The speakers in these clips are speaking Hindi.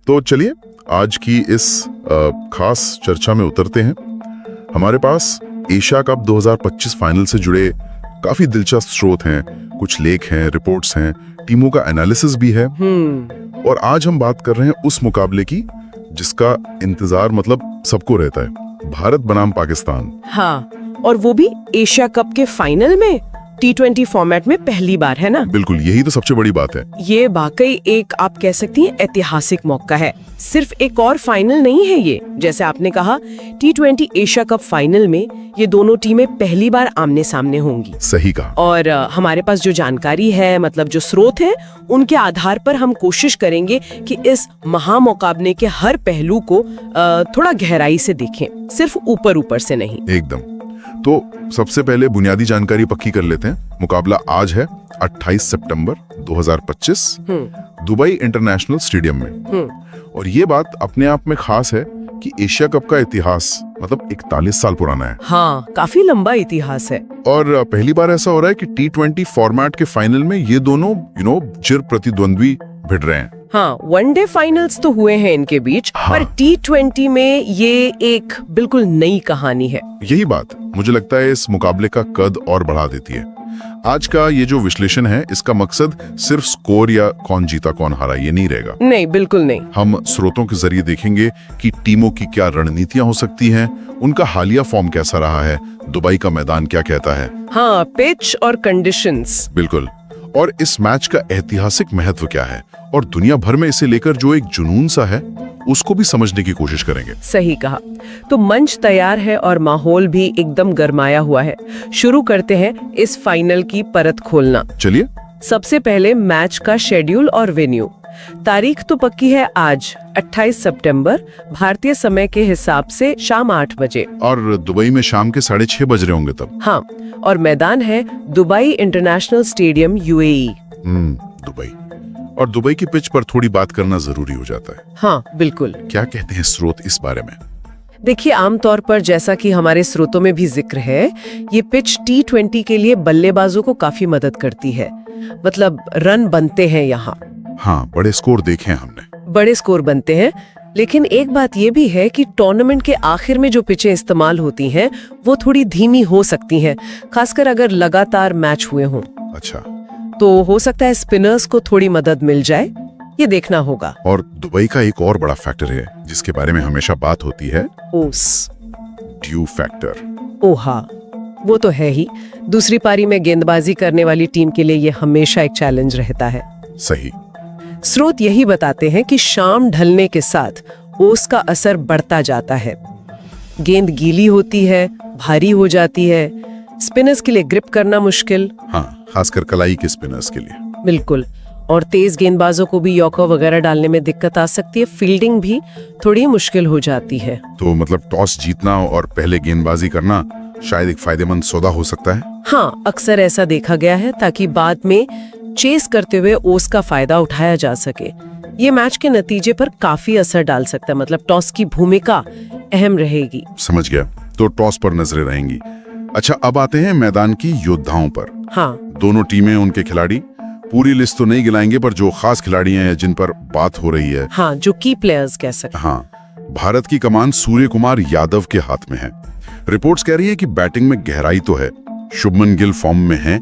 तो चलिए आज की इस खास चर्चा में उतरते हैं। हमारे पास एशिया कप 2025 फाइनल से जुड़े काफी दिलचस्प स्रोत हैं, कुछ लेख हैं, रिपोर्ट्स हैं, टीमों का एनालिसिस भी है। और आज हम बात कर रहे हैं उस मुकाबले की जिसका इंतजार मतलब सबको रहता है, भारत बनाम पाकिस्तान। हाँ, और वो भी एशिया कप के फाइनल में T20 फॉर्मेट में पहली बार, है ना? बिल्कुल, यही तो सबसे बड़ी बात है। ये वाकई एक, आप कह सकती हैं, ऐतिहासिक मौका है। सिर्फ एक और फाइनल नहीं है ये, जैसे आपने कहा T20 एशिया कप फाइनल में ये दोनों टीमें पहली बार आमने सामने होंगी। सही कहा। और हमारे पास जो जानकारी है, मतलब जो स्रोत है, उनके आधार पर हम कोशिश करेंगे कि इस महामुकाबले के हर पहलू को थोड़ा गहराई से देखें, सिर्फ ऊपर ऊपर से नहीं। एकदम। तो सबसे पहले बुनियादी जानकारी पक्की कर लेते हैं। मुकाबला आज है 28 सितंबर 2025 दुबई इंटरनेशनल स्टेडियम में। और ये बात अपने आप में खास है कि एशिया कप का इतिहास मतलब 41 साल पुराना है। हाँ, काफी लंबा इतिहास है। और पहली बार ऐसा हो रहा है कि T20 फॉर्मेट के फाइनल में ये दोनों चिर प्रतिद्वंद्वी भिड़ रहे हैं। हाँ, वनडे फाइनल्स तो हुए हैं इनके बीच, हाँ। पर T20 में ये एक बिल्कुल नई कहानी है। यही बात मुझे लगता है इस मुकाबले का कद और बढ़ा देती है। आज का ये जो विश्लेषण है, इसका मकसद सिर्फ स्कोर या कौन जीता कौन हारा ये नहीं रहेगा। नहीं, बिल्कुल नहीं। हम स्रोतों के जरिए देखेंगे कि टीमों की क्या रणनीतियां हो सकती हैं, उनका हालिया फॉर्म कैसा रहा है, दुबई का मैदान क्या कहता है। हाँ, पिच और कंडीशंस। बिल्कुल। और इस मैच का ऐतिहासिक महत्व क्या है और दुनिया भर में इसे लेकर जो एक जुनून सा है, उसको भी समझने की कोशिश करेंगे। सही कहा। तो मंच तैयार है और माहौल भी एकदम गरमाया हुआ है। शुरू करते हैं इस फाइनल की परत खोलना। चलिए। सबसे पहले मैच का शेड्यूल और वेन्यू। तारीख तो पक्की है आज 28 सितंबर भारतीय समय के हिसाब से शाम 8 बजे। और दुबई में शाम के 6:30 बज रहे होंगे तब। हाँ, और मैदान है Dubai international stadium UAE। Dubai. और दुबई की पिच पर थोड़ी बात करना जरूरी हो जाता है। हाँ, बिल्कुल। क्या कहते हैं स्रोत इस बारे में? देखिए, आमतौर पर जैसा कि हमारे स्रोतों में भी जिक्र है, ये पिच T20 के लिए बल्लेबाजों को काफी मदद करती है। मतलब रन बनते हैं यहाँ। हाँ, बड़े स्कोर देखे हैं हमने। बड़े स्कोर बनते हैं, लेकिन एक बात ये भी है कि टूर्नामेंट के आखिर में जो पिचें इस्तेमाल होती हैं, वो थोड़ी धीमी हो सकती हैं, खासकर अगर लगातार मैच हुए हों। अच्छा। तो हो सकता है स्पिनर्स को थोड़ी मदद मिल जाए, ये देखना होगा। और दुबई का एक और बड़ा फैक्टर है जिसके बारे में हमेशा बात होती है, ओस, ड्यू फैक्टर। ओहा, वो तो है ही। दूसरी पारी में गेंदबाजी करने वाली टीम के लिए ये हमेशा एक चैलेंज रहता है। सही। स्रोत यही बताते हैं कि शाम ढलने के साथ ओस का असर बढ़ता जाता है। गेंद गीली होती है, भारी हो जाती है, स्पिनर्स के लिए ग्रिप करना मुश्किल। हाँ, खासकर कलाई के स्पिनर्स के लिए। बिल्कुल। और तेज गेंदबाजों को भी यॉर्कर वगैरह डालने में दिक्कत आ सकती है, फील्डिंग भी थोड़ी मुश्किल हो जाती है। तो मतलब टॉस जीतना और पहले गेंदबाजी करना शायद एक फायदेमंद सौदा हो सकता है। हाँ, अक्सर ऐसा देखा गया है, ताकि बाद में चेस करते हुए ओस का फायदा उठाया जा सके। ये मैच के नतीजे पर काफी असर डाल सकता है, मतलब टॉस की भूमिका अहम रहेगी। समझ गया। तो टॉस पर नजरें रहेंगी। अच्छा, अब आते हैं मैदान की योद्धाओं पर। हाँ, दोनों टीमें, उनके खिलाड़ी। पूरी लिस्ट तो नहीं गिलाएंगे, पर जो खास खिलाड़ी हैं जिन पर बात हो रही है। हाँ, जो की प्लेयर्स कह सकते। हाँ, भारत की कमान सूर्य कुमार यादव के हाथ में है। रिपोर्ट्स कह रही है कि बैटिंग में गहराई तो है, शुभमन गिल फॉर्म में है,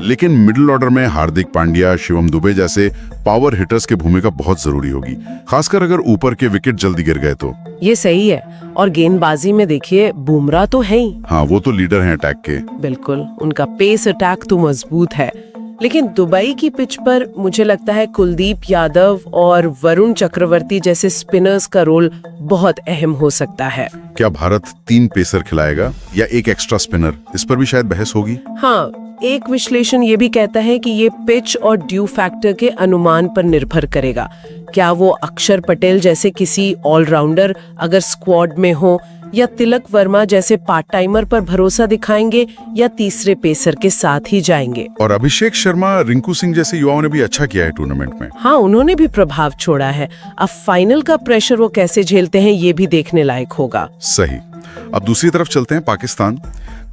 लेकिन मिडिल ऑर्डर में हार्दिक पांड्या, शिवम दुबे जैसे पावर हिटर्स की भूमिका बहुत जरूरी होगी, खासकर अगर ऊपर के विकेट जल्दी गिर गए तो। ये सही है। और गेंदबाजी में देखिए, बुमराह तो है ही। हाँ, वो तो लीडर हैं अटैक के। बिल्कुल, उनका पेस अटैक तो मजबूत है। लेकिन दुबई की पिच पर मुझे लगता है कुलदीप यादव और वरुण चक्रवर्ती जैसे स्पिनर्स का रोल बहुत अहम हो सकता है। क्या भारत 3 पेसर खिलाएगा या एक एक्स्ट्रा स्पिनर? इस पर भी शायद बहस होगी। हाँ, एक विश्लेषण ये भी कहता है कि ये पिच और ड्यू फैक्टर के अनुमान पर निर्भर करेगा। क्या वो अक्षर पटेल जैसे किसी ऑलराउंडर अगर स्क्वाड में हो, या तिलक वर्मा जैसे पार्ट टाइमर पर भरोसा दिखाएंगे, या तीसरे पेसर के साथ ही जाएंगे। और अभिषेक शर्मा, रिंकू सिंह जैसे युवाओं ने भी अच्छा किया है टूर्नामेंट में। हाँ, उन्होंने भी प्रभाव छोड़ा है। अब फाइनल का प्रेशर वो कैसे झेलते हैं, ये भी देखने लायक होगा। सही। अब दूसरी तरफ चलते हैं, पाकिस्तान।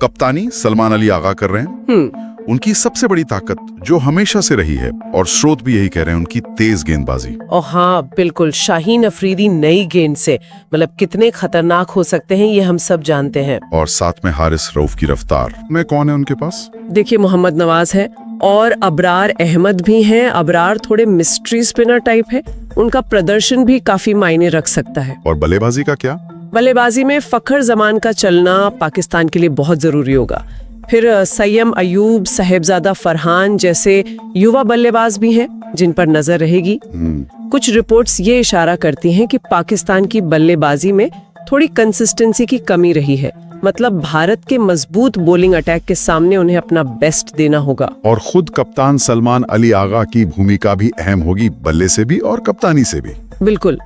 कप्तानी सलमान अली आगा कर रहे हैं। उनकी सबसे बड़ी ताकत जो हमेशा से रही है, और स्रोत भी यही कह रहे हैं, उनकी तेज गेंदबाजी। और हाँ बिल्कुल, शाहीन अफरीदी नई गेंद से मतलब कितने खतरनाक हो सकते हैं ये हम सब जानते हैं। और साथ में हारिस रऊफ की रफ्तार में कौन है उनके पास? देखिए मोहम्मद नवाज है और अबरार अहमद भी हैं। अबरार थोड़े मिस्ट्री स्पिनर टाइप है, उनका प्रदर्शन भी काफी मायने रख सकता है। और बल्लेबाजी का क्या? बल्लेबाजी में फखर जमान का चलना पाकिस्तान के लिए बहुत जरूरी होगा। फिर सैयम अयूब, साहेबजादा फरहान जैसे युवा बल्लेबाज भी हैं जिन पर नजर रहेगी। कुछ रिपोर्ट्स ये इशारा करती हैं कि पाकिस्तान की बल्लेबाजी में थोड़ी कंसिस्टेंसी की कमी रही है, मतलब भारत के मजबूत बॉलिंग अटैक के सामने उन्हें अपना बेस्ट देना होगा। और खुद कप्तान सलमान अली आगा की भूमिका भी अहम होगी, बल्ले से भी और कप्तानी से भी। बिल्कुल,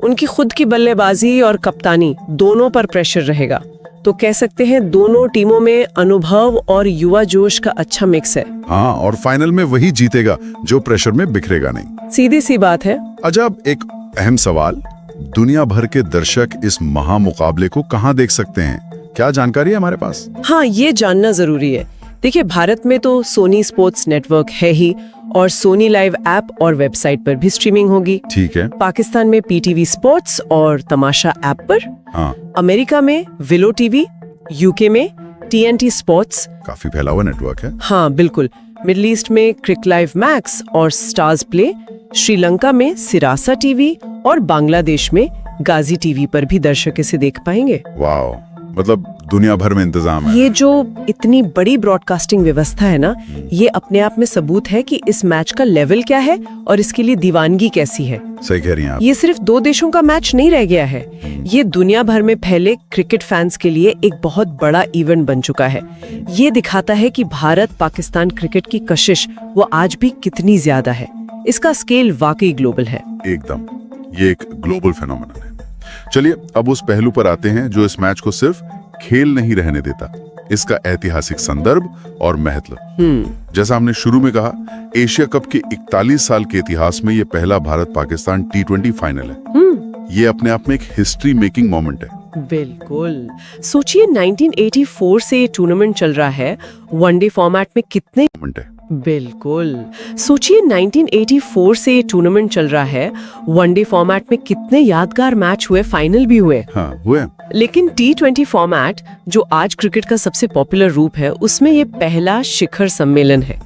उनकी खुद की बल्लेबाजी और कप्तानी दोनों पर प्रेशर रहेगा। तो कह सकते हैं दोनों टीमों में अनुभव और युवा जोश का अच्छा मिक्स है। हाँ, और फाइनल में वही जीतेगा जो प्रेशर में बिखरेगा नहीं। सीधी सी बात है। अजब, एक अहम सवाल, दुनिया भर के दर्शक इस महामुकाबले को कहाँ देख सकते हैं? क्या जानकारी है हमारे पास? हाँ, ये जानना जरूरी है। देखिए, भारत में तो सोनी स्पोर्ट्स नेटवर्क है ही, और सोनी लाइव ऐप और वेबसाइट पर भी स्ट्रीमिंग होगी। ठीक है। पाकिस्तान में पीटीवी स्पोर्ट्स और तमाशा ऐप पर। हाँ। अमेरिका में विलो टीवी, यूके में टीएनटी स्पोर्ट्स। काफी फैला हुआ नेटवर्क है। हाँ बिल्कुल। मिडिल ईस्ट में क्रिक लाइव मैक्स और स्टार्स प्ले। श्रीलंका में सिरासा टीवी और बांग्लादेश में गाजी टीवी पर भी दर्शक इसे देख पाएंगे। वाह, मतलब दुनिया भर में इंतजाम है। ये जो इतनी बड़ी ब्रॉडकास्टिंग व्यवस्था है ना, ये अपने आप में सबूत है कि इस मैच का लेवल क्या है और इसके लिए दीवानगी कैसी है। सही कह रही हैं आप। ये सिर्फ दो देशों का मैच नहीं रह गया है, ये दुनिया भर में फैले क्रिकेट फैंस के लिए एक बहुत बड़ा इवेंट बन चुका है। ये दिखाता है कि भारत पाकिस्तान क्रिकेट की कशिश वो आज भी कितनी ज्यादा है। इसका स्केल वाकई ग्लोबल है। एकदम, ये एक ग्लोबल फेनोमेनन है। चलिए अब उस पहलू पर आते हैं जो इस मैच को सिर्फ खेल नहीं रहने देता, इसका ऐतिहासिक संदर्भ और महत्व। जैसा हमने शुरू में कहा, एशिया कप के 41 साल के इतिहास में ये पहला भारत पाकिस्तान T20 फाइनल है। ये अपने आप में एक हिस्ट्री मेकिंग मोमेंट है। बिल्कुल, सोचिए 1984 से ये टूर्नामेंट चल रहा है। वनडे फॉर्मेट में कितने मोमेंट है। बिल्कुल, सोचिए 1984 से ये टूर्नामेंट चल रहा है। वनडे फॉर्मेट में कितने यादगार मैच हुए, फाइनल भी हुए। हाँ, हुए। लेकिन T20 फॉर्मेट, जो आज क्रिकेट का सबसे पॉपुलर रूप है, उसमें ये पहला शिखर सम्मेलन है।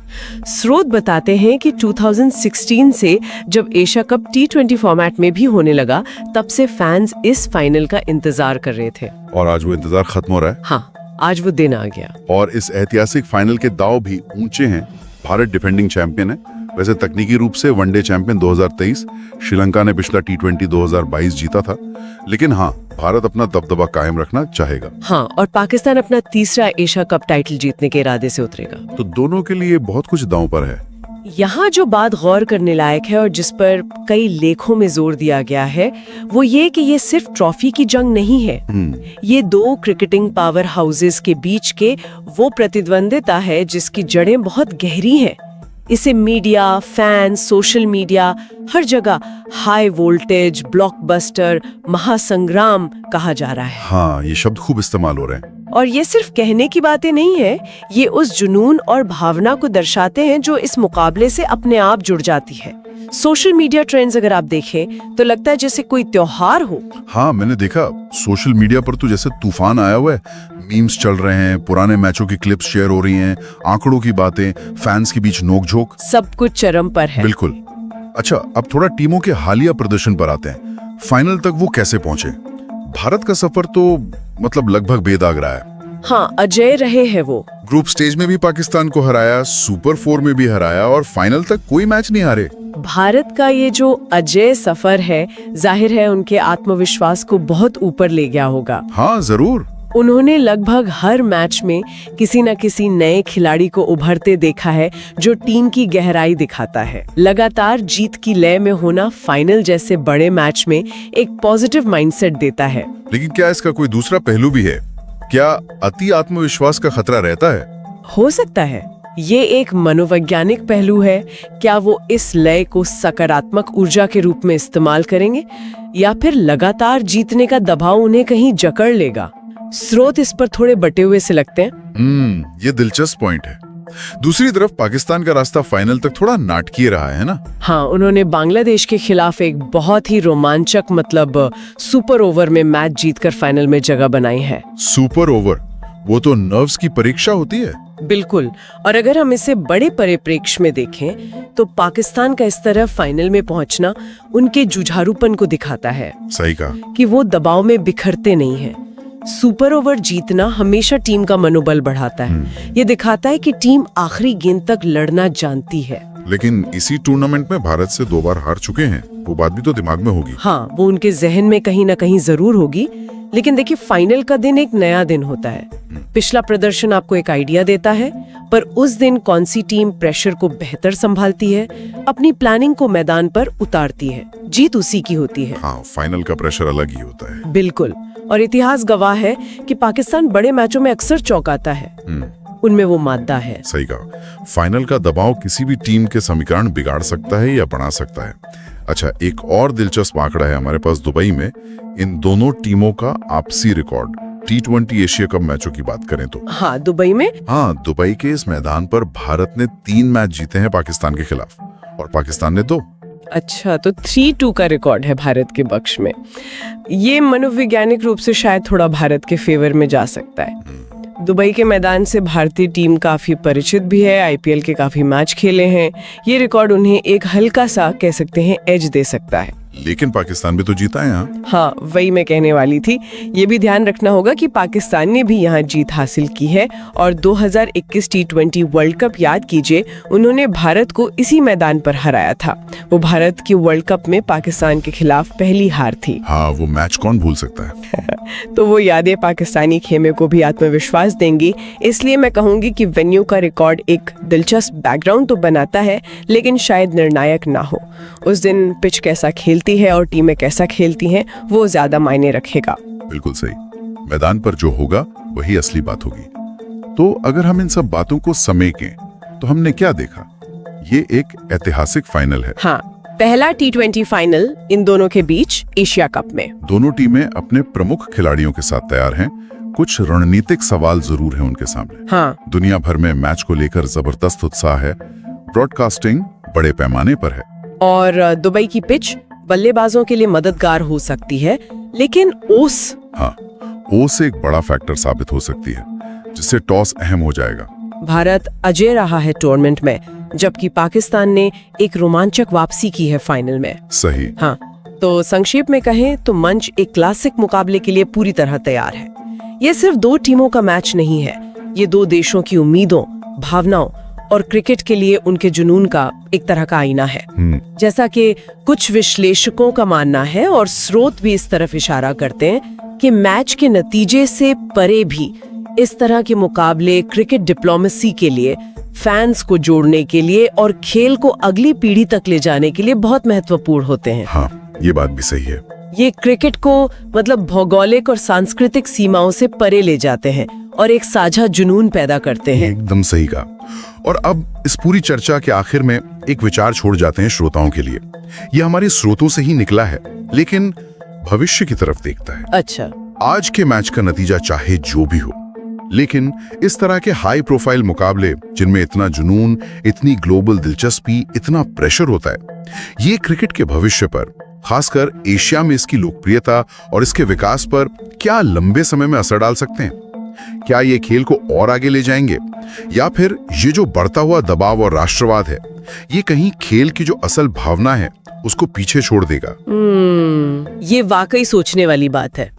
स्रोत बताते हैं कि 2016 से जब एशिया कप T20 फॉर्मेट में भी होने लगा, तब से फैंस इस फाइनल का इंतजार कर रहे थे। और आज वो इंतजार खत्म हो रहा है। हाँ, आज वो दिन आ गया। और इस ऐतिहासिक फाइनल के दाव भी ऊंचे हैं। भारत डिफेंडिंग चैंपियन है, वैसे तकनीकी रूप से वनडे चैंपियन 2023, श्रीलंका ने पिछला T20 2022 जीता था, लेकिन हाँ, भारत अपना दबदबा कायम रखना चाहेगा। हाँ, और पाकिस्तान अपना तीसरा एशिया कप टाइटल जीतने के इरादे से उतरेगा। तो दोनों के लिए बहुत कुछ दांव पर है। यहाँ जो बात गौर करने लायक है और जिस पर कई लेखों में जोर दिया गया है, वो ये कि ये सिर्फ ट्रॉफी की जंग नहीं है। ये दो क्रिकेटिंग पावर हाउसेस के बीच के वो प्रतिद्वंदिता है जिसकी जड़ें बहुत गहरी हैं। इसे मीडिया, फैंस, सोशल मीडिया, हर जगह हाई वोल्टेज, ब्लॉकबस्टर, महासंग्राम कहा जा रहा है। हाँ, ये शब्द खूब इस्तेमाल हो रहे हैं। और ये सिर्फ कहने की बातें नहीं है, ये उस जुनून और भावना को दर्शाते हैं जो इस मुकाबले से अपने आप जुड़ जाती है। सोशल मीडिया ट्रेंड्स अगर आप देखें तो लगता है जैसे कोई त्योहार हो। हाँ, मैंने देखा सोशल मीडिया पर तो जैसे तूफान आया हुआ है। मीम्स चल रहे हैं, पुराने मैचों की क्लिप्स शेयर हो रही हैं, आंकड़ों की बातें, फैंस के बीच नोकझोंक, सब कुछ चरम पर है। बिल्कुल। अच्छा, अब थोड़ा टीमों के हालिया प्रदर्शन पर आते हैं। फाइनल तक वो कैसे पहुंचे? भारत का सफर तो मतलब लगभग बेदाग रहा है। हाँ, अजय रहे हैं वो। ग्रुप स्टेज में भी पाकिस्तान को हराया, सुपर 4 में भी हराया और फाइनल तक कोई मैच नहीं हारे। भारत का ये जो अजय सफर है, जाहिर है उनके आत्मविश्वास को बहुत ऊपर ले गया होगा। हाँ, जरूर। उन्होंने लगभग हर मैच में किसी न किसी नए खिलाड़ी को उभरते देखा है जो टीम की गहराई दिखाता है। लगातार जीत की लय में होना फाइनल जैसे बड़े मैच में एक पॉजिटिव माइंडसेट देता है। लेकिन क्या इसका कोई दूसरा पहलू भी है? क्या अति आत्मविश्वास का खतरा रहता है? हो सकता है। ये एक मनोवैज्ञानिक पहलू है। क्या वो इस लय को सकारात्मक ऊर्जा के रूप में इस्तेमाल करेंगे या फिर लगातार जीतने का दबाव उन्हें कहीं जकड़ लेगा? स्रोत इस पर थोड़े बटे हुए से लगते हैं। ये दिलचस्प पॉइंट है। दूसरी तरफ पाकिस्तान का रास्ता फाइनल तक थोड़ा नाटकीय रहा है ना। हाँ, उन्होंने बांग्लादेश के खिलाफ एक बहुत ही रोमांचक मतलब सुपर ओवर में मैच जीतकर फाइनल में जगह बनाई है। सुपर ओवर, वो तो नर्व्स की परीक्षा होती है। बिल्कुल। और अगर हम इसे बड़े परिप्रेक्ष्य में देखें तो पाकिस्तान का इस तरह फाइनल में पहुंचना उनके जुझारूपन को दिखाता है। सही कहा। कि वो दबाव में बिखरते नहीं हैं। सुपर ओवर जीतना हमेशा टीम का मनोबल बढ़ाता है। ये दिखाता है कि टीम आखिरी गेंद तक लड़ना जानती है। लेकिन इसी टूर्नामेंट में भारत से 2 बार हार चुके हैं, वो बात भी तो दिमाग में होगी। हाँ, वो उनके जहन में कहीं ना कहीं जरूर होगी। लेकिन देखिए, फाइनल का दिन एक नया दिन होता है। पिछला प्रदर्शन आपको एक आइडिया देता है, पर उस दिन कौन सी टीम प्रेशर को बेहतर संभालती है, अपनी प्लानिंग को मैदान पर उतारती है, जीत उसी की होती है। हाँ, फाइनल का प्रेशर अलग ही होता है। बिल्कुल। और इतिहास गवाह है कि पाकिस्तान बड़े मैचों में अक्सर चौंकाता है। उनमें वो मादा है। सही कहा। फाइनल का दबाव किसी भी टीम के समीकरण बिगाड़ सकता है या बना सकता है। अच्छा, एक और दिलचस्प आंकड़ा है हमारे पास दुबई में इन दोनों टीमों का आपसी रिकॉर्ड। T20 एशिया कप मैचों की बात करें तो। हाँ, दुबई में। हाँ, दुबई के इस मैदान पर भारत ने 3 मैच जीते हैं पाकिस्तान के खिलाफ और पाकिस्तान ने 2। अच्छा, तो 3-2 का रिकॉर्ड है भारत के पक्ष में। ये मनोवैज्ञानिक रूप से शायद थोड़ा भारत के फेवर में जा सकता है। दुबई के मैदान से भारतीय टीम काफी परिचित भी है, आईपीएल के काफी मैच खेले हैं। ये रिकॉर्ड उन्हें एक हल्का सा कह सकते हैं एज दे सकता है। लेकिन पाकिस्तान भी तो जीता है यहाँ। हाँ, वही मैं कहने वाली थी। ये भी ध्यान रखना होगा कि पाकिस्तान ने भी यहाँ जीत हासिल की है और 2021 T20 वर्ल्ड कप याद कीजिए, उन्होंने भारत को इसी मैदान पर हराया था। वो भारत की वर्ल्ड कप में पाकिस्तान के खिलाफ पहली हार थी। हाँ, वो मैच कौन भूल सकता है। तो वो यादें पाकिस्तानी खेमे को भी आत्मविश्वास देंगी। इसलिए मैं कहूंगी कि वेन्यू का रिकॉर्ड एक दिलचस्प बैकग्राउंड तो बनाता है, लेकिन शायद निर्णायक ना हो। उस दिन पिच कैसा खेलती है और टीमें कैसा खेलती हैं, वो ज्यादा मायने रखेगा। बिल्कुल सही। मैदान पर जो होगा वही असली बात होगी। तो अगर हम इन सब बातों को समेटें तो हमने क्या देखा? ये एक ऐतिहासिक फाइनल है। हाँ, पहला T20 फाइनल इन दोनों के बीच एशिया कप में। दोनों टीमें अपने प्रमुख खिलाड़ियों के साथ तैयार हैं। कुछ रणनीतिक सवाल जरूर हैं उनके सामने। हाँ, दुनिया भर में मैच को लेकर जबरदस्त उत्साह है। ब्रॉडकास्टिंग बड़े पैमाने पर है और दुबई की पिच बल्लेबाजों के लिए मददगार हो सकती है, लेकिन ओस। हाँ, ओस एक बड़ा फैक्टर साबित हो सकती है, जिससे टॉस अहम हो जाएगा। भारत अजय रहा है टूर्नामेंट में, जबकि पाकिस्तान ने एक रोमांचक वापसी की है फाइनल में। सही। हाँ, तो संक्षेप में कहें तो मंच एक क्लासिक मुकाबले के लिए पूरी तरह तैयार है। ये सिर्फ 2 टीमों का मैच नहीं है, ये 2 देशों की उम्मीदों, भावनाओं और क्रिकेट के लिए उनके जुनून का एक तरह का आईना है। जैसा कि कुछ विश्लेषकों का मानना है और स्रोत भी इस तरफ इशारा करते हैं कि मैच के नतीजे से परे भी इस तरह के मुकाबले क्रिकेट डिप्लोमेसी के लिए, फैंस को जोड़ने के लिए और खेल को अगली पीढ़ी तक ले जाने के लिए बहुत महत्वपूर्ण होते हैं। हाँ, ये बात भी सही है। ये क्रिकेट को मतलब भौगोलिक और सांस्कृतिक सीमाओं से परे ले जाते हैं और एक साझा जुनून पैदा करते हैं। एकदम सही कहा। और अब इस पूरी चर्चा के आखिर में एक विचार छोड़ जाते हैं श्रोताओं के लिए। ये हमारे स्रोतों से ही निकला है, लेकिन भविष्य की तरफ देखता है। अच्छा, आज के मैच का नतीजा चाहे जो भी हो, लेकिन इस तरह के हाई प्रोफाइल मुकाबले जिनमें इतना जुनून, इतनी ग्लोबल दिलचस्पी, इतना प्रेशर होता है, ये क्रिकेट के भविष्य पर, खासकर एशिया में इसकी लोकप्रियता और इसके विकास पर क्या लंबे समय में असर डाल सकते हैं? क्या ये खेल को और आगे ले जाएंगे, या फिर ये जो बढ़ता हुआ दबाव और राष्ट्रवाद है, ये कहीं खेल की जो असल भावना है उसको पीछे छोड़ देगा? ये वाकई सोचने वाली बात है।